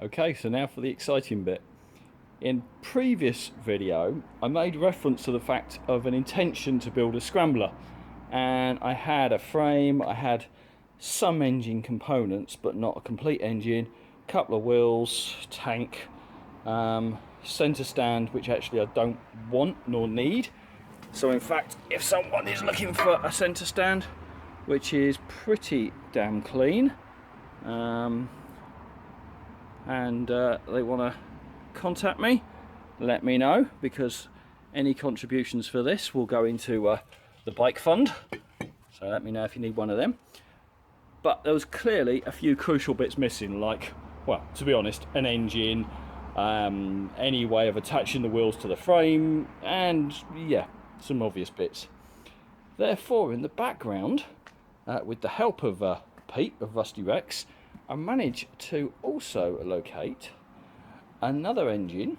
Okay, so now for the exciting bit. In previous video, I made reference to the fact of an intention to build a Scrambler. And I had a frame, I had some engine components, but not a complete engine, couple of wheels, tank, centre stand, which actually I don't want nor need. So in fact, if someone is looking for a centre stand, which is pretty damn clean, and they want to contact me, let me know, because any contributions for this will go into the bike fund. So let me know if you need one of them. But there was clearly a few crucial bits missing, like, well, to be honest, an engine, any way of attaching the wheels to the frame, and yeah, some obvious bits. Therefore, in the background, with the help of Pete of Rusty Rex, I managed to also locate another engine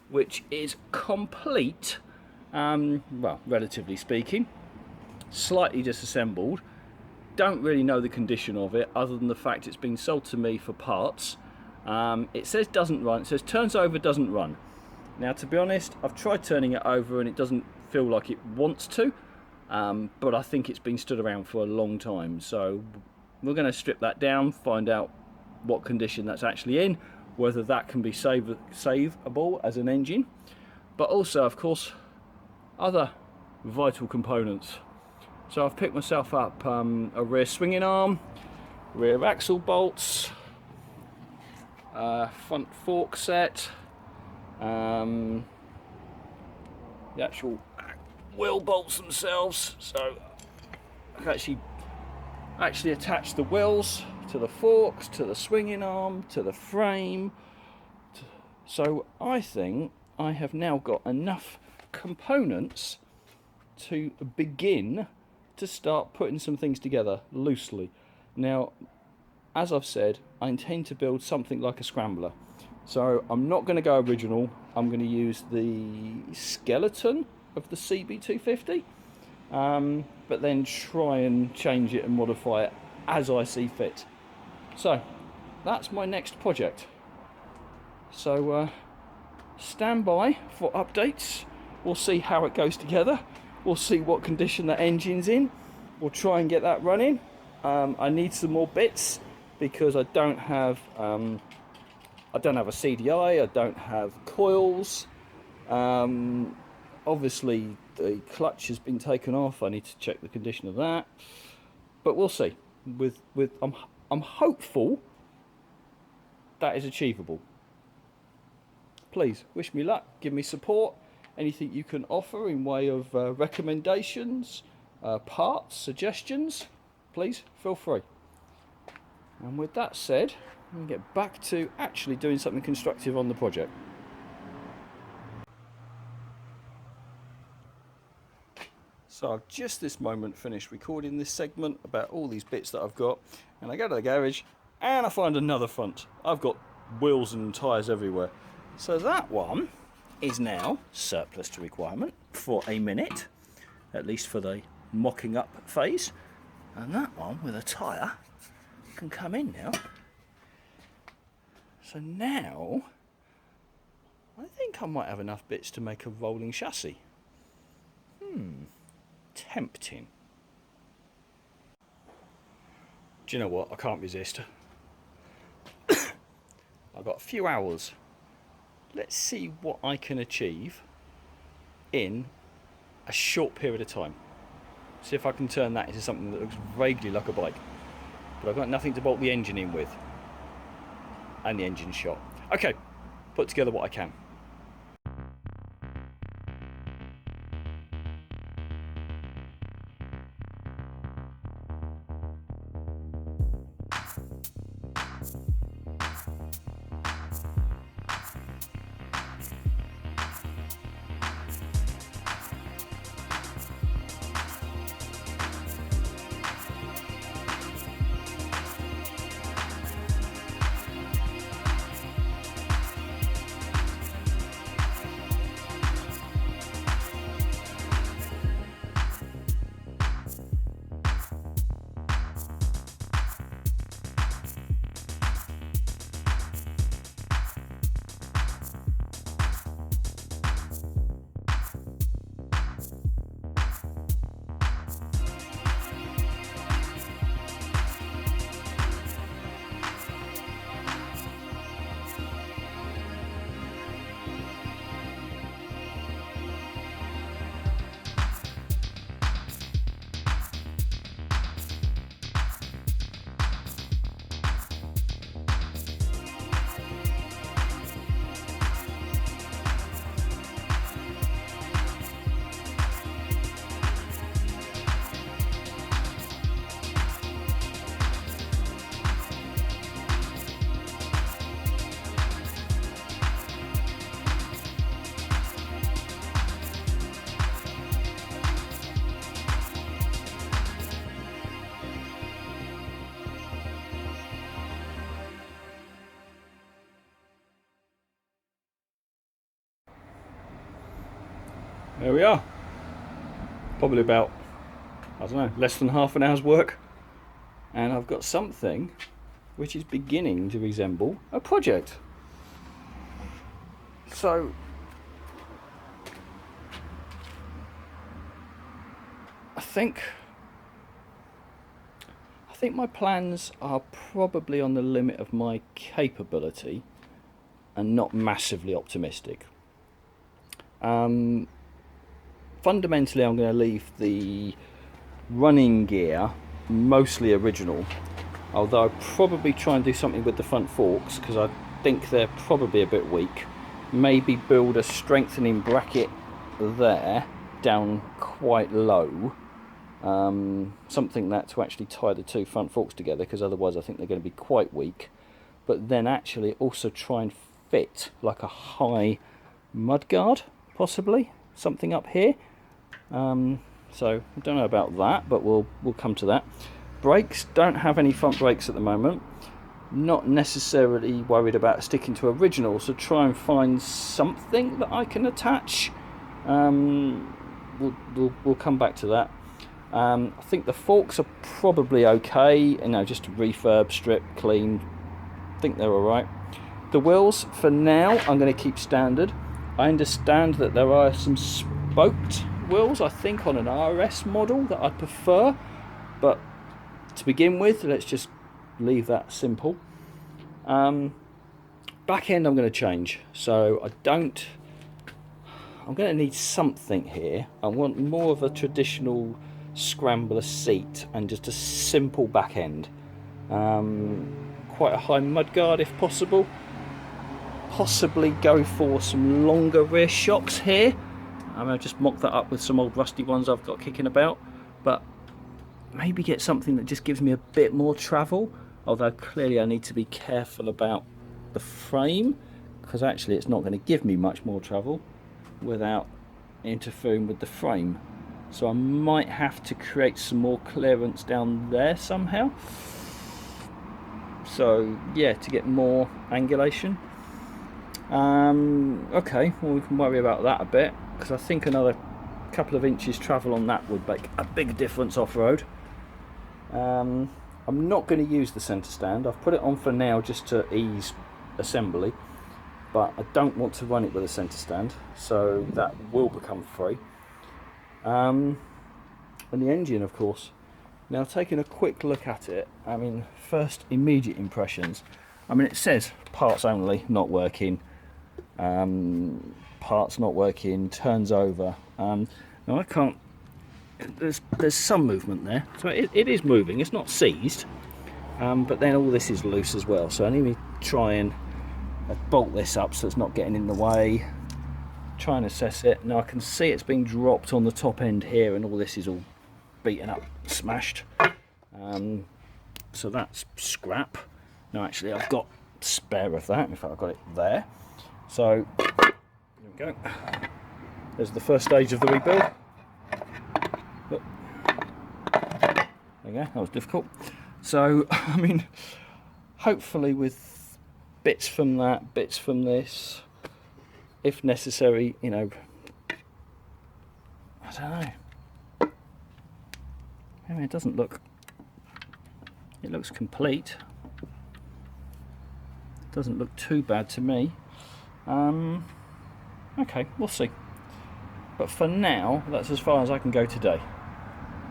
which is complete, well, relatively speaking, slightly disassembled. Don't really know the condition of it other than the fact it's been sold to me for parts. It says doesn't run, it says turns over, doesn't run. Now, to be honest, I've tried turning it over and it doesn't feel like it wants to, but I think it's been stood around for a long time, so we're going to strip that down, find out what condition that's actually in, whether that can be savable as an engine, but also, of course, other vital components. So I've picked myself up a rear swinging arm, rear axle bolts, front fork set, the actual wheel bolts themselves, so I can actually attach the wheels to the forks, to the swinging arm, to the frame. So I think I have now got enough components to begin to start putting some things together loosely. Now, as I've said, I intend to build something like a Scrambler. So I'm not going to go original. I'm going to use the skeleton of the CB250, but then try and change it and modify it as I see fit. So that's my next project. So stand by for updates. We'll see how it goes together. We'll see what condition the engine's in. We'll try and get that running. I need some more bits because I don't have a CDI. I don't have coils. Obviously, the clutch has been taken off. I need to check the condition of that. But we'll see. I'm hopeful that is achievable. Please wish me luck. Give me support. Anything you can offer in way of recommendations, parts, suggestions, please feel free. And with that said, I'm going to get back to actually doing something constructive on the project. So I've just this moment finished recording this segment about all these bits that I've got, and I go to the garage and I find another front. I've got wheels and tyres everywhere. So that one is now surplus to requirement for a minute, at least for the mocking up phase, and that one with a tyre can come in now. So now I think I might have enough bits to make a rolling chassis. Tempting. Do you know what? I can't resist. I've got a few hours. Let's see what I can achieve in a short period of time. See if I can turn that into something that looks vaguely like a bike. But I've got nothing to bolt the engine in with. And the engine shot. Okay, put together what I can. there we are. Probably about, I don't know, less than half an hour's work. And I've got something which is beginning to resemble a project. So, I think my plans are probably on the limit of my capability and not massively optimistic. Fundamentally, I'm going to leave the running gear mostly original, although I'll probably try and do something with the front forks because I think they're probably a bit weak. Maybe build a strengthening bracket there down quite low, something that to actually tie the two front forks together, because otherwise I think they're going to be quite weak. But then actually also try and fit like a high mudguard, possibly something up here. So I don't know about that, but we'll come to that. Brakes, don't have any front brakes at the moment. Not necessarily worried about sticking to original, so try and find something that I can attach. We'll come back to that. I think the forks are probably okay, you know, just refurb, strip, clean. I think they're alright. The wheels, for now, I'm going to keep standard. I understand that there are some spoked wheels, I think, on an RS model that I'd prefer, but to begin with, let's just leave that simple. Back end I'm going to change, so I'm going to need something here. I want more of a traditional Scrambler seat and just a simple back end. Quite a high mudguard if possible. Possibly go for some longer rear shocks here. I'm going to just mock that up with some old rusty ones I've got kicking about, but maybe get something that just gives me a bit more travel, although clearly I need to be careful about the frame, because actually it's not going to give me much more travel without interfering with the frame. So I might have to create some more clearance down there somehow. So yeah, to get more angulation. Okay, well, we can worry about that a bit, because I think another couple of inches travel on that would make a big difference off-road. I'm not going to use the centre stand. I've put it on for now just to ease assembly, but I don't want to run it with a centre stand, so that will become free. And the engine, of course. Now, taking a quick look at it, I mean, first immediate impressions, I mean, it says parts only, not working, parts not working, turns over. Now I can't, there's some movement there, so it is moving, it's not seized, but then all this is loose as well, so I need to try and bolt this up so it's not getting in the way, try and assess it. Now I can see it's been dropped on the top end here, and all this is all beaten up, smashed, so that's scrap. No, actually I've got spare of that, in fact I've got it there. So there we go, there's the first stage of the rebuild. Look. There you go, that was difficult. So I mean, hopefully with bits from that, bits from this, if necessary, you know, I don't know, I mean, it doesn't look, it looks complete. Doesn't look too bad to me. Okay, we'll see. But for now, that's as far as I can go today.